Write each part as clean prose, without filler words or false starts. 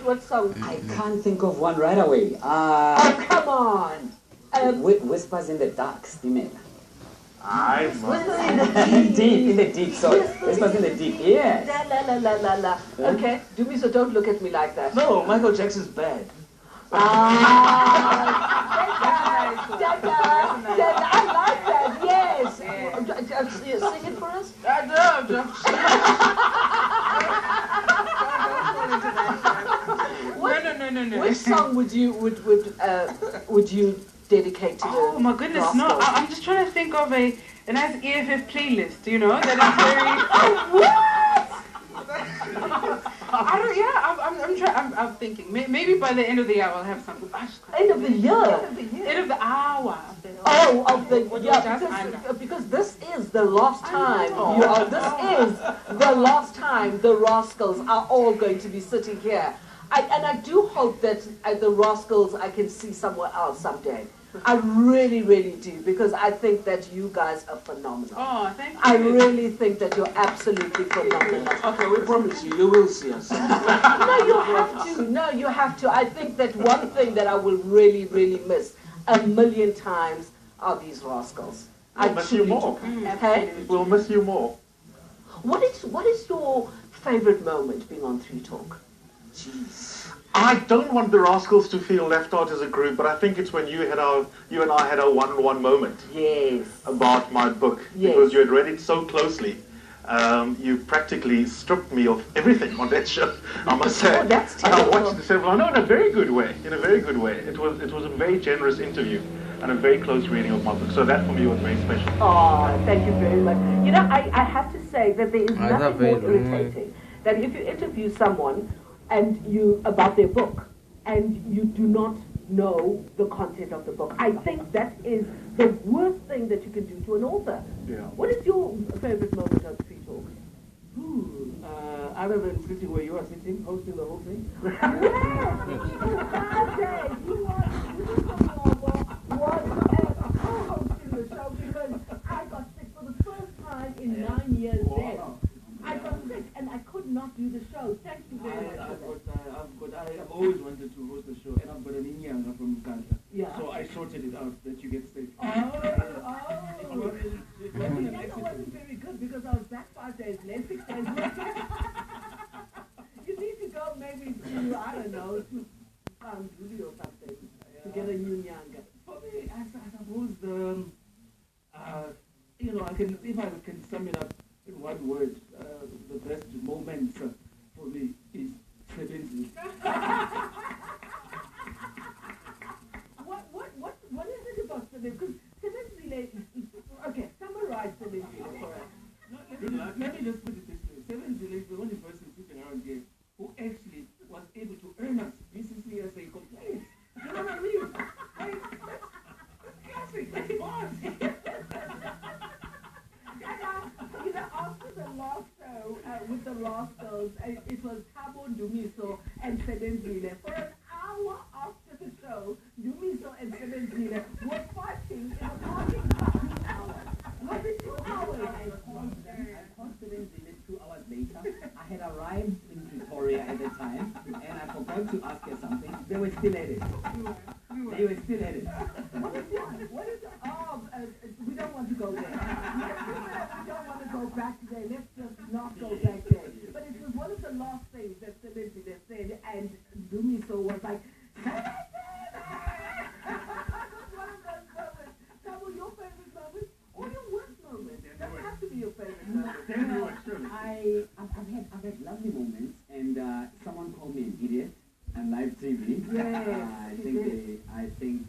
What song? I can't think of one right away. Oh, come on. Whispers in the Dark, Stimela. Whispers in the Deep, in the deep, sorry. Whispers in the deep, yes. La. Okay, Dumiso, don't look at me like that. No, Michael Jackson's bad. I like that, yes. Sing it for us. No. Which song would you dedicate to the Oh my goodness, Rascals? no! I'm just trying to think of a nice EFF playlist, you know, that is very. I'm thinking. Maybe by the end of the year I'll have something. End of the year. End of the hour. Because this is the last time. This is the last time the Rascals are all going to be sitting here. And I do hope that the Rascals I can see somewhere else someday. I really, really do, because I think that you guys are phenomenal. Oh, thank you. I really think that you're absolutely phenomenal. Okay, we promise you, you will see us. No, you have to. No, you have to. I think that one thing that I will really, really miss 1,000,000 times are these Rascals. We'll miss you more. Okay? We'll miss you more. What is your favorite moment being on 3 Talk? Jeez. I don't want the Rascals to feel left out as a group, but I think it's when you and I had our one-on-one moment. Yes. About my book. Yes. Because you had read it so closely. You practically stripped me of everything on that show, I must say. Oh, that's and I terrible. watched the several. No, in a very good way. In a very good way. It was a very generous interview and a very close reading of my book. So that for me was very special. Oh, thank you very much. You know, I have to say that there is nothing more irritating than if you interview someone and about their book and you do not know the content of the book. I think that is the worst thing that you can do to an author. Yeah. What is your favorite moment on 3 Talk? Other than sitting where you are sitting, hosting the whole thing. Co-hosting the show because I got sick for the first time in 9 years then. I got sick and I could not do the show. Thank you very much. I've always wanted to host a show, and I've got an Inyanga from Uganda. Yeah. So I sorted it out that you get sick. Inyanga wasn't very good because I was back 5 days late, 6 days late. You need to go maybe to, I don't know, to Julie or something to get a new Nyanga. For me, I suppose if I can sum it up in one word, the best moment for me is Sebenzi. What is it about Sebenzi? Because Sebenzi, okay, summarize Sebenzi for us. Let me just put it this way. Sebenzi is the only person sitting around here who actually was able to earn us BCC as a complaint. You know what I mean? That's classic. That's boss. After the last show with the Rascals, it was Thabo Dumiso and Sebenzile. For an hour after the show, Dumiso and Sebenzile were fighting in a parking lot. Was it 2 hours? I called Sebenzile 2 hours later. I had arrived in Pretoria at the time, and I forgot to ask her something. They were still at it. They were still at it. We don't want to go there. We don't want to go back there. Let's just not go back there. But it was one of the last things that Sebenzile said, and Dumiso was like, one of those moments. That was your favorite moment or your worst moment? That has to be your favorite moment. I've had lovely moments, and someone called me an idiot on live TV. Yes, I think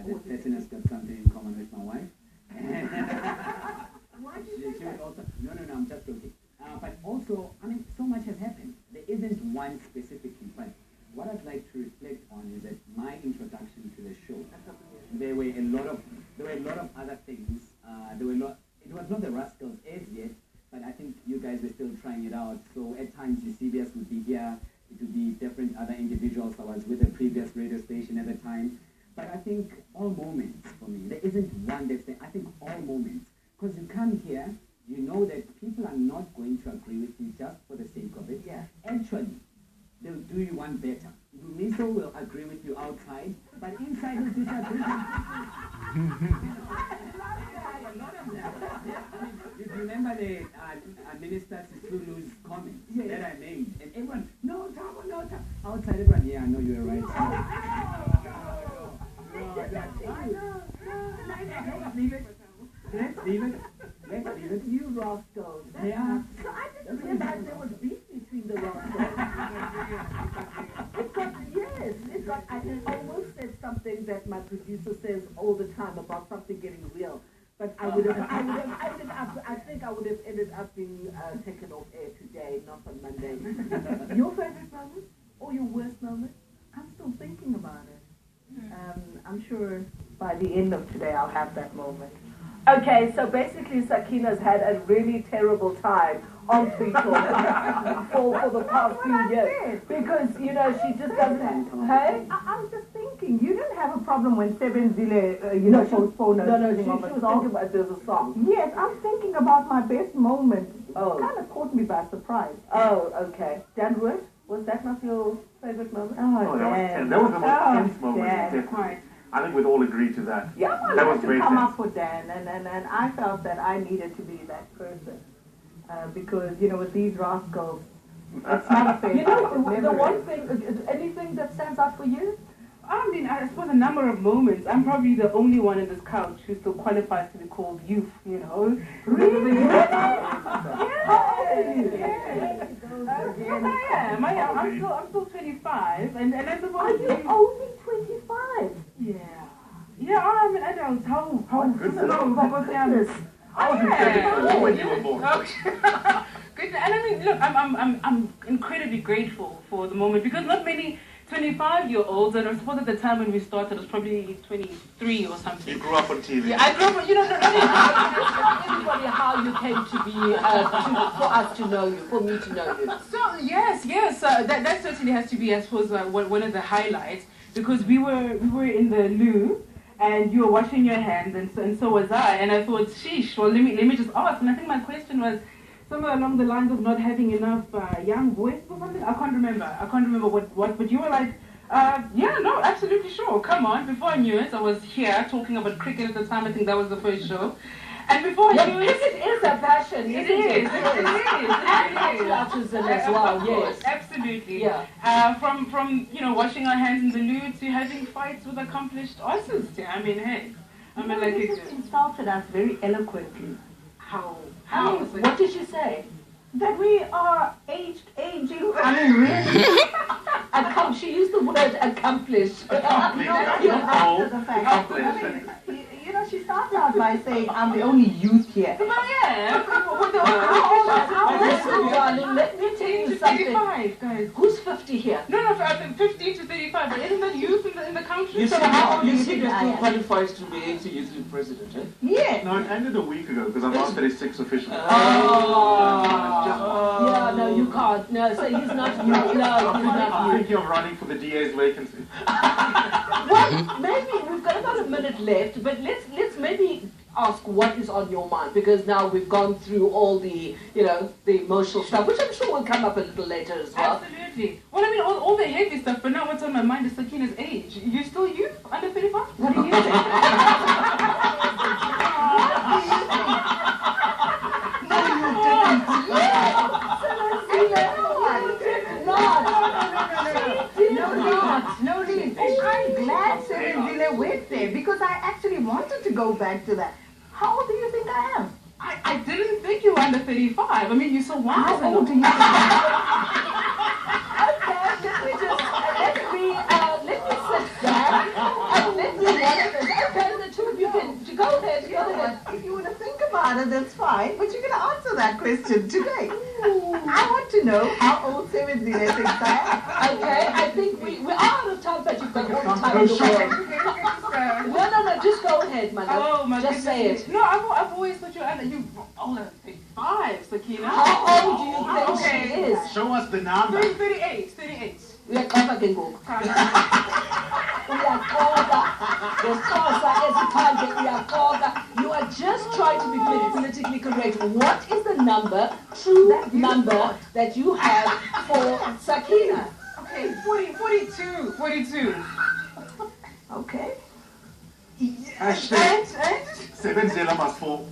that person has got something in common with my wife. Why did you say that? No, I'm just joking. But also, so much has happened. There isn't one specifically, but what I'd like to reflect on is that my introduction to the show, there were a lot of other things. It was not the Rascals as yet, but I think you guys were still trying it out. So at times, CBS would be here. It would be different other individuals. I was with the previous radio station at the time. But I think all moments for me, there isn't one that's there. I think all moments. Because you come here, you know that people are not going to agree with you just for the sake of it. Yeah. actually, they'll do you one better. Dumiso will agree with you outside, but inside he'll disagree. You remember the Minister Sisulu's comment that I made? And everyone, no, Tabo, no, Tabo. Outside everyone, yeah, I know you're right. Let's leave it. Let's leave it. You rascals. Yeah. So I didn't realize there was beef between the rascals. I almost said something that my producer says all the time about something getting real. But I think I would have ended up being taken off air today, not on Monday. Your favorite moment or your worst moment? I'm still thinking about it. I'm sure by the end of today I'll have that moment. Okay, so basically Sakina's had a really terrible time on Twitter for the past few years. Because, you know, she just doesn't... Hey? I was just thinking, you didn't have a problem when Seven Zile, postponed her. No, she was thinking about there's a song. Yes, I'm thinking about my best moment. Oh. It kind of caught me by surprise. Oh, okay. Dan Wood, was that not your favorite moment? Oh, that was the most tense moment. Definitely. I think we'd all agree to that. Yeah, that was great. Come up with Dan, and I felt that I needed to be that person. Because, you know, with these rascals, it's not a fair fight. The one thing, anything that stands out for you? I mean, I suppose a number of moments. I'm probably the only one in this couch who still qualifies to be called youth, you know. Really? I'm still 25, and I suppose... Are you only 25? Yeah, I'm an adult. How goodness. I was in 34 when you were born. Good. And I mean, look, I'm incredibly grateful for the moment, because not many 25-year-olds, and I suppose at the time when we started, it was probably 23 or something. You grew up on TV. Yeah, I grew up, you know, Tell everybody how you came to be, for us to know you, for me to know you. So, yes, that certainly has to be, I suppose, one of the highlights, because we were in the loo, and you were washing your hands, and so was I, and I thought, sheesh, well, let me just ask, and I think my question was somewhere along the lines of not having enough young voice or something. I can't remember what, but you were like, yeah, no, absolutely sure, come on. Before I knew it, I was here talking about cricket at the time. I think that was the first show. And before I knew it... Cricket is a passion, it is. And patriotism as well, yes. Absolutely. Yeah. From you know, washing our hands in the loo to having fights with accomplished artists. I mean, hey. You just insulted us very eloquently. How? What did you say? That we are aging. I mean, really? She used the word accomplished. You know, she started out by saying, I'm the only youth here. But yeah. Listen, darling, let me tell you something. 35, guys. Who's 50 here? No, 50 to 35. But isn't that youth in the country? You so see that still qualifies to be a youth president, eh? Yeah. No, it ended a week ago because I'm not 36 officially. Yeah, no, you can't. No, so he's not you. No, he's not I'm you. thinking of running for the DA's vacancy. Well, maybe we've got about a minute left, but let's maybe ask what is on your mind, because now we've gone through all the, you know, the emotional stuff, which I'm sure will come up a little later as well. Absolutely. Well, I mean, all the heavy stuff, but now what's on my mind is Sakina's age. You still youth? Under 35? What do you think? No need. I'm glad Seven Zile went there, because I actually wanted to go back to that. How old do you think I am? I didn't think you were under 35. I mean, you're so wise. How old do you think Let me sit down and let me okay, the two of you can go ahead. If you want to think about it, that's fine, but you're going to answer that question today. I want to know how old Seven Zile thinks I am. Okay, I think we're out of time, but you've got all the time in the world. No, just go ahead, my love. Oh, my just say it. No, I've always thought you're older than 35, Sakina. How old do you think she is? Show us the number. 38. Uyaqamba ke ngoku. Uyaqoka. Ngesixhosa esikhanje uyaqoka. You are just trying to be politically correct. What is the true number that you have for Sakina? Okay, 42. Okay. Hashtag And? 7 Zilla must fall.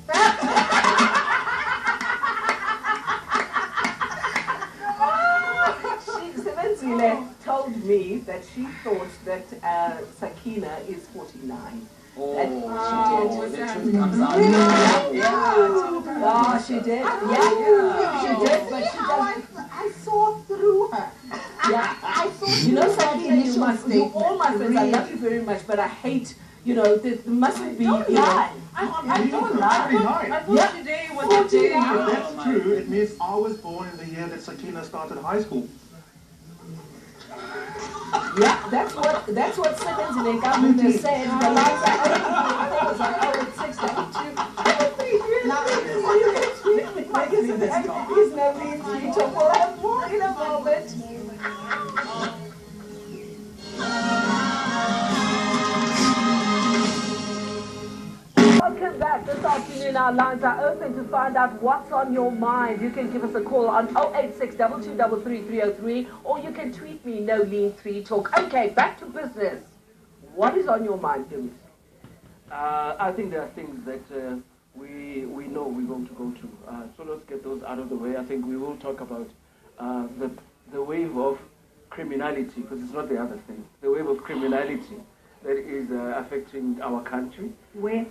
Sebenzile told me that she thought that Sakina is 49. Oh, That the truth comes out. Oh, she did. Yeah, she did, but she doesn't. I saw through her. Yeah, I saw you know, through that Sakina, you initial must. You statement. all my friends, I Really. love you very much, but I hate. You know, there mustn't be. Don't You know, lie. I don't lie. I thought today was the day. If that's true, it means I was born in the year that Sakina started high school. yeah, that's what Sebenzile Kamuta said. The lights are open. I was like, oh, it's 6:32. He's no mean tweeter. We'll have more in a moment. Welcome back. This afternoon our lines are open to find out what's on your mind. You can give us a call on 086 223 or you can tweet me, NoLean3Talk. Okay, back to business. What is on your mind, Jimmy? I think there are things that we know we're going to go to. So let's get those out of the way. I think we will talk about the wave of criminality, because it's not the other thing. The wave of criminality that is affecting our country. Where?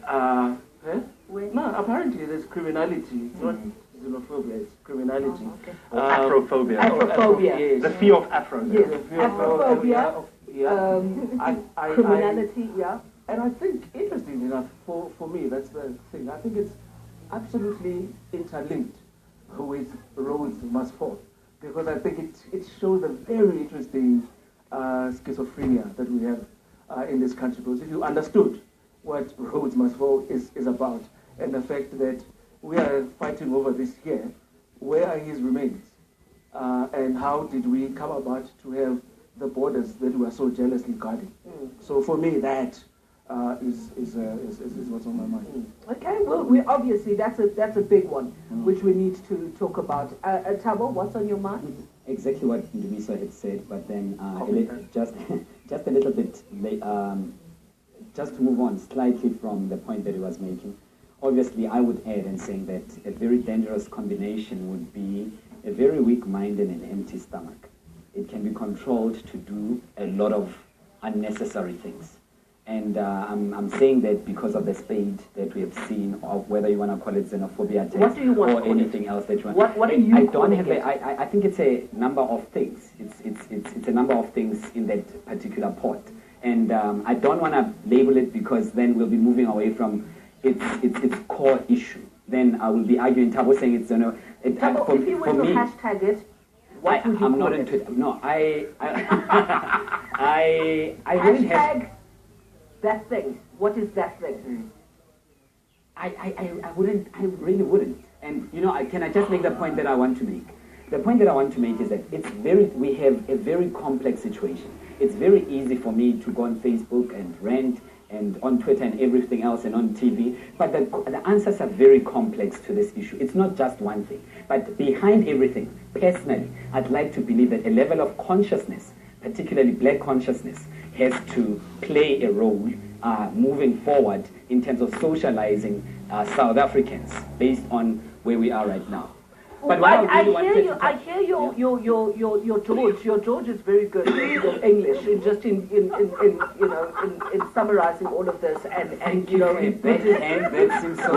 Where? No, apparently there's criminality. It's not xenophobia, it's criminality. Okay. Afrophobia. Afrophobia. Yes. The fear of Afro. Yes. The fear of- Afrophobia. Yeah. Criminality, yeah. And I think, interestingly enough, for me, that's the thing. I think it's absolutely interlinked with Rhodes Must Fall, because I think it shows a very interesting schizophrenia that we have in this country. Because if you understood what Rhodes Must Fall is about, and the fact that we are fighting over this here, where are his remains? And how did we come about to have the borders that we are so jealously guarding? So for me, that is what's on my mind. Okay, well, we obviously that's a big one, which we need to talk about. Thabo, what's on your mind? Exactly what Ndumiso had said, but then Copy just a little bit just to move on slightly from the point that he was making. Obviously, I would add in saying that a very dangerous combination would be a very weak mind and an empty stomach. It can be controlled to do a lot of unnecessary things. And I'm saying that because of the spate that we have seen, of whether you want to call it xenophobia What do you want or to call anything it? else that you want. What do you I call don't it? have I think it's a number of things. It's a number of things in that particular pot. And I don't want to label it, because then we'll be moving away from its core issue. Then I will be arguing. Thabo saying it's Thabo, if you were to hashtag it, what would you I'm call not it? into it. No, I wouldn't have. Hashtag that thing. What is that thing? I wouldn't. I really wouldn't. And can I just make the point that I want to make? The point that I want to make is that we have a very complex situation. It's very easy for me to go on Facebook and rant, and on Twitter and everything else, and on TV. But the answers are very complex to this issue. It's not just one thing. But behind everything, personally, I'd like to believe that a level of consciousness, particularly black consciousness, has to play a role moving forward in terms of socializing South Africans based on where we are right now. But what I really hear wanted you. to I hear your George. Your George is very good in English, in summarizing all of this, and that seems so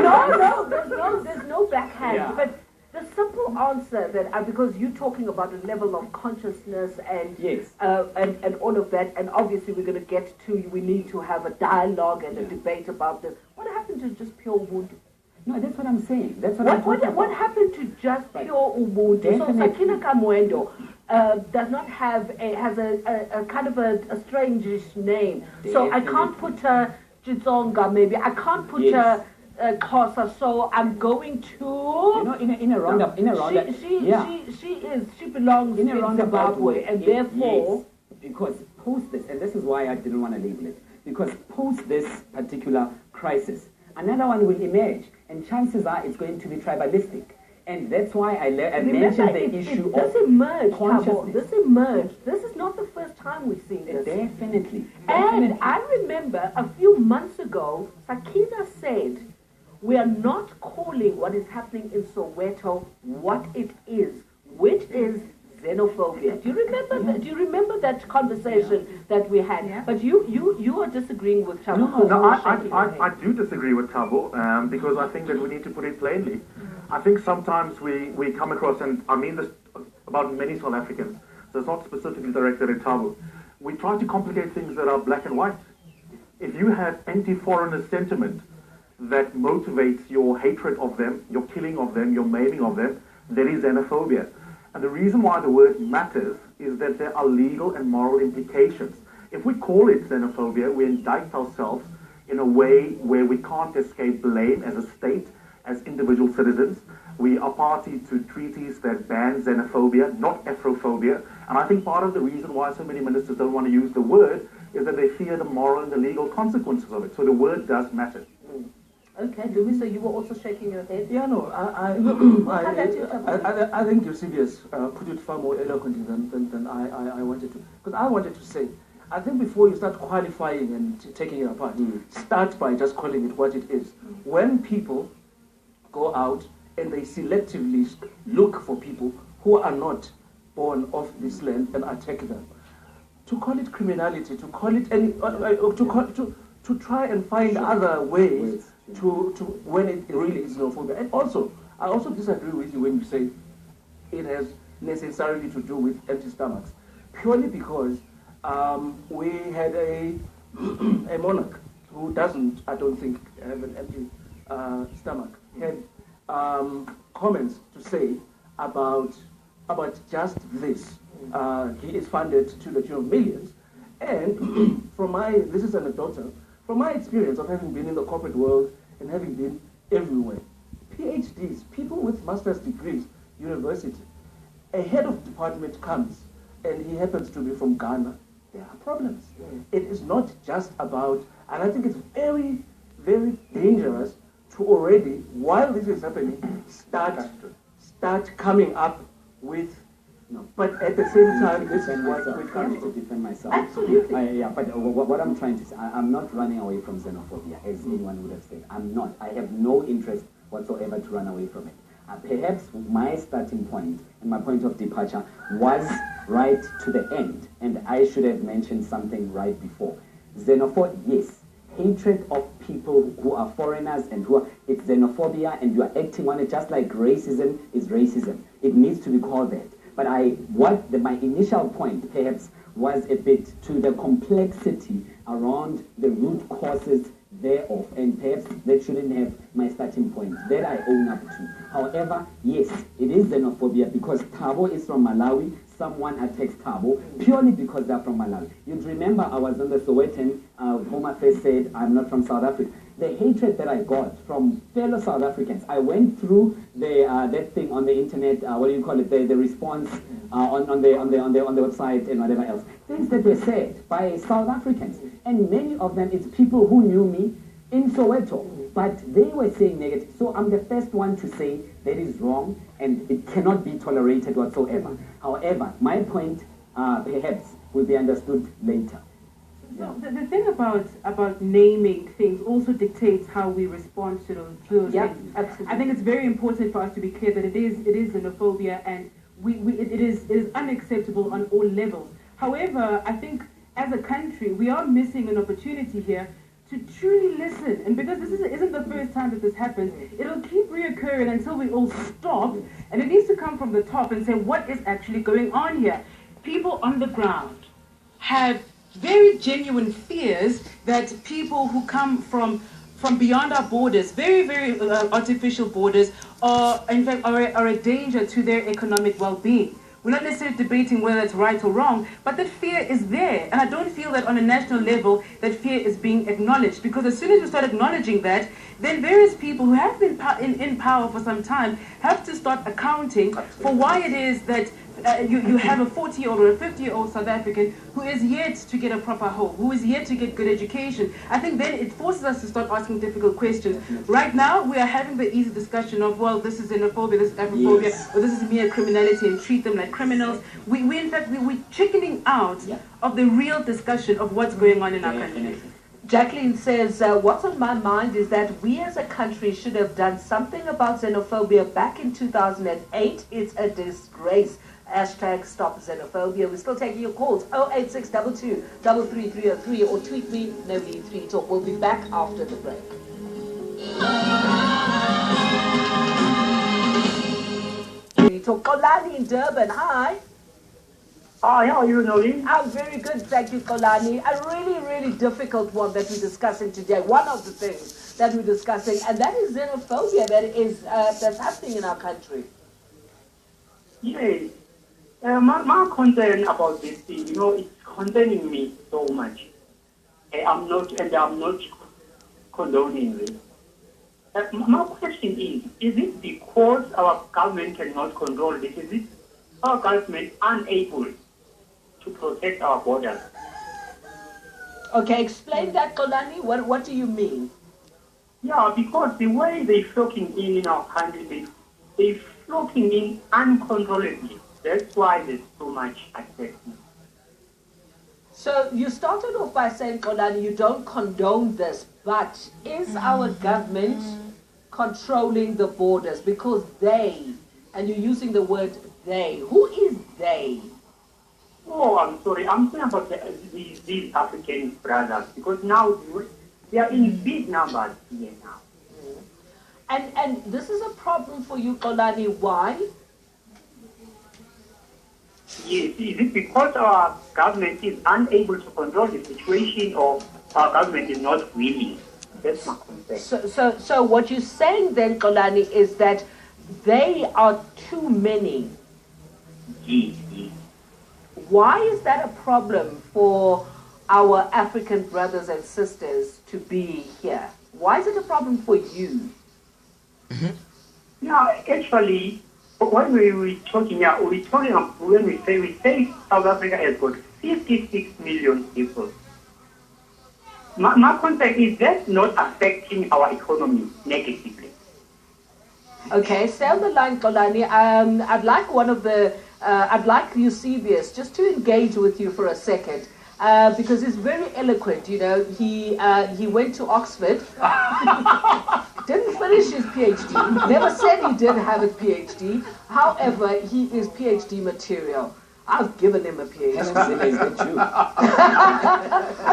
there's no backhand. Yeah. But the simple answer that because you're talking about a level of consciousness and Yes. and all of that, and obviously we're going to get to. We need to have a dialogue and a debate about this. What happened to just pure Ubuntu? No, that's what I'm saying. That's what I'm talking about. What happened to just pure Ubuntu? So Definitely. Sakina Kamwendo does not has a kind of a strange name. So I can't put Jitsonga maybe. I can't put Yes. Xhosa. So I'm going to. In a roundup, She belongs in Zimbabwe, and therefore. Yes, because post this, and this is why I didn't want to label it, because post this particular crisis, another one will emerge, and chances are it's going to be tribalistic. And that's why I mentioned the issue of consciousness. This emerged. This is not the first time we've seen this. Definitely. And I remember a few months ago, Sakina said, we are not calling what is happening in Soweto what it is, which is xenophobia. Do you remember? Yeah. Do you remember that conversation that we had? Yeah. But you are disagreeing with Thabo. No, I do disagree with Thabo because I think that we need to put it plainly. I think sometimes we come across, and I mean this about many South Africans, so it's not specifically directed at Thabo. We try to complicate things that are black and white. If you have anti-foreigner sentiment that motivates your hatred of them, your killing of them, your maiming of them, that is xenophobia. And the reason why the word matters is that there are legal and moral implications. If we call it xenophobia, we indict ourselves in a way where we can't escape blame as a state, as individual citizens. We are party to treaties that ban xenophobia, not Afrophobia. And I think part of the reason why so many ministers don't want to use the word is that they fear the moral and the legal consequences of it. So the word does matter. Okay, Louis, so you were also shaking your head? Yeah, no, I think Eusebius put it far more eloquently than I wanted to. Because I wanted to say, I think before you start qualifying and taking it apart, start by just calling it what it is. When people go out and they selectively look for people who are not born of this land and attack them, to call it criminality, to call it any, to try and find other ways to when it really is xenophobia. And also, I also disagree with you when you say it has necessarily to do with empty stomachs, purely because we had a monarch who doesn't, I don't think, have an empty stomach, had comments to say about just this. He is funded to the tune of millions. And this is anecdotal, from my experience of having been in the corporate world and having been everywhere, PhDs, people with master's degrees, university, a head of department comes and he happens to be from Ghana, there are problems. It is not just about, and I think it's very, very dangerous to already, while this is happening, start coming up with. No. But at the same time, this is what we have to defend myself. Absolutely. Yeah, but what I'm trying to say, I'm not running away from xenophobia, as anyone would have said. I'm not. I have no interest whatsoever to run away from it. Perhaps my starting point and my point of departure was right to the end, and I should have mentioned something right before. Xenophobia, yes. Hatred of people who are foreigners and it's xenophobia, and you are acting on it just like racism is racism. It needs to be called that. But my initial point perhaps was a bit to the complexity around the root causes thereof, and perhaps that shouldn't have my starting point. That I own up to. However, yes, it is xenophobia because Thabo is from Malawi. Someone attacks Thabo purely because they're from Malawi. You'd remember I was on the Sowetan, Home Affairs said, I'm not from South Africa. The hatred that I got from fellow South Africans, I went through that thing on the internet, what do you call it, the response on the website and whatever else. Things that were said by South Africans. And many of them, it's people who knew me in Soweto, but they were saying negative. So I'm the first one to say that is wrong and it cannot be tolerated whatsoever. However, my point perhaps will be understood later. So the thing about naming things also dictates how we respond to those things. Absolutely. I think it's very important for us to be clear that it is xenophobia, and it is unacceptable on all levels. However, I think as a country we are missing an opportunity here to truly listen, and because this isn't the first time that this happens, it'll keep reoccurring until we all stop, and it needs to come from the top and say what is actually going on here. People on the ground have very genuine fears that people who come from beyond our borders, very, very artificial borders, are a danger to their economic well-being. We're not necessarily debating whether it's right or wrong, but that fear is there. And I don't feel that on a national level that fear is being acknowledged, because as soon as we start acknowledging that, then various people who have been in power for some time have to start accounting for why it is that you have a 40-year-old or a 50-year-old South African who is yet to get a proper home, who is yet to get good education. I think then it forces us to start asking difficult questions. Right now, we are having the easy discussion of, well, this is xenophobia, this is Afrophobia, or this is mere criminality, and treat them like criminals. We in fact, we're chickening out of the real discussion of what's going on in our country. Jacqueline says, what's on my mind is that we as a country should have done something about xenophobia back in 2008. It's a disgrace. Hashtag stop xenophobia. We're still taking your calls. 08622 33303 or tweet me, Nolene3 Talk. We'll be back after the break. Talk. Kolani in Durban. Hi. Hi, how are you, Nolene? I'm very good, thank you, Kolani. A really, really difficult one that we're discussing today. One of the things that we're discussing, and that is xenophobia that is that's happening in our country. Yes. My concern about this thing, it's concerning me so much. I'm not condoning this. My question is it because our government cannot control this? Is it our government unable to protect our borders? Okay, explain that, Kolani. What do you mean? Yeah, because the way they're flocking in our country, they're flocking in uncontrollably. That's why there's so much attachment. So you started off by saying, Kolani, you don't condone this, but is our government controlling the borders? Because they, and you're using the word they, who is they? Oh, I'm sorry. I'm talking about these African brothers, because now they are in big numbers here now. And this is a problem for you, Kolani. Why? Yes, is it because our government is unable to control the situation, or our government is not willing? That's my concern. So what you're saying then, Kolani, is that they are too many. Yes, yes. Why is that a problem for our African brothers and sisters to be here? Why is it a problem for you? Yeah, actually, when we talking about when we say South Africa has got 56 million people. My concern is that not affecting our economy negatively. Okay, stay on the line, Kolani. I'd like I'd like Eusebius just to engage with you for a second. Because he's very eloquent, He went to Oxford, didn't finish his PhD, never said he didn't have a PhD. However, he is PhD material. I've given him a PhD.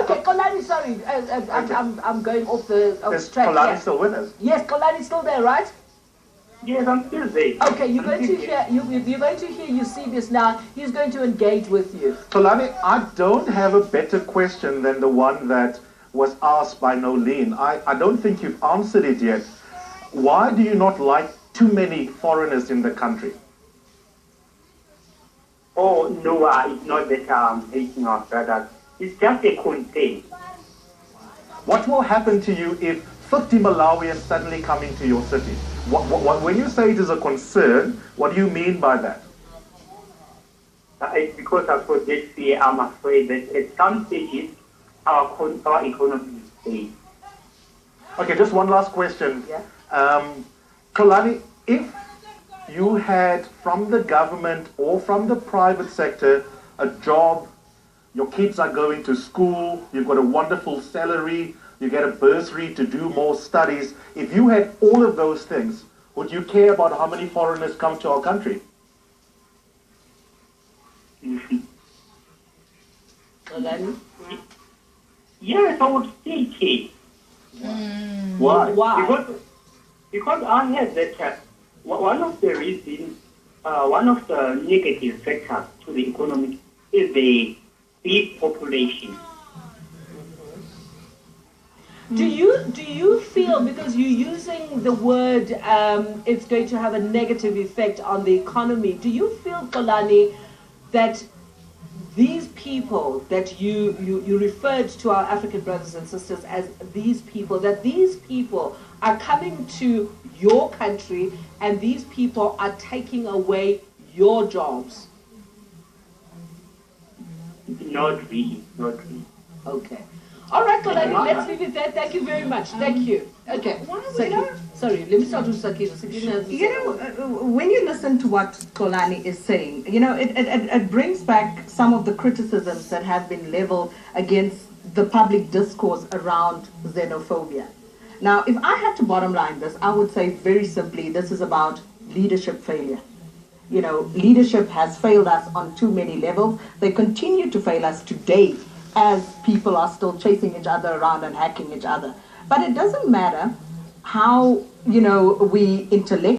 Okay, Kolani, sorry, I'm going off the track. Is Kolani still with us? Yes, Kolani's still there, right? Yes, I'm still there. Okay, you're going to hear Eusebius now. He's going to engage with you. Kolani, I don't have a better question than the one that was asked by Nolene. I don't think you've answered it yet. Why do you not like too many foreigners in the country? Oh, no, it's not that I'm hating our brothers. It's just a concern. What will happen to you if 50 Malawians suddenly come into your city? When you say it is a concern, what do you mean by that? It's because I've got this fear. I'm afraid that at some stages our economy is safe. Okay, just one last question. Yeah. Kolani, if you had from the government or from the private sector a job, your kids are going to school, you've got a wonderful salary, you get a bursary to do more studies. If you had all of those things, would you care about how many foreigners come to our country? Yes, I would still care. Why? Because I heard that one of the reasons, one of the negative factors to the economy is the big population. Do you feel, because you're using the word it's going to have a negative effect on the economy, do you feel, Kolani, that these people that you referred to our African brothers and sisters as these people, that these people are coming to your country and these people are taking away your jobs? Not really, not really. Okay. All right, Kolani, let's leave it there. Thank you very much. Thank you. Okay. Sorry, let me start with Sakina. Sakina, When you listen to what Kolani is saying, it brings back some of the criticisms that have been leveled against the public discourse around xenophobia. Now, if I had to bottom line this, I would say very simply, this is about leadership failure. Leadership has failed us on too many levels. They continue to fail us today as people are still chasing each other around and hacking each other. But it doesn't matter how, we intellect.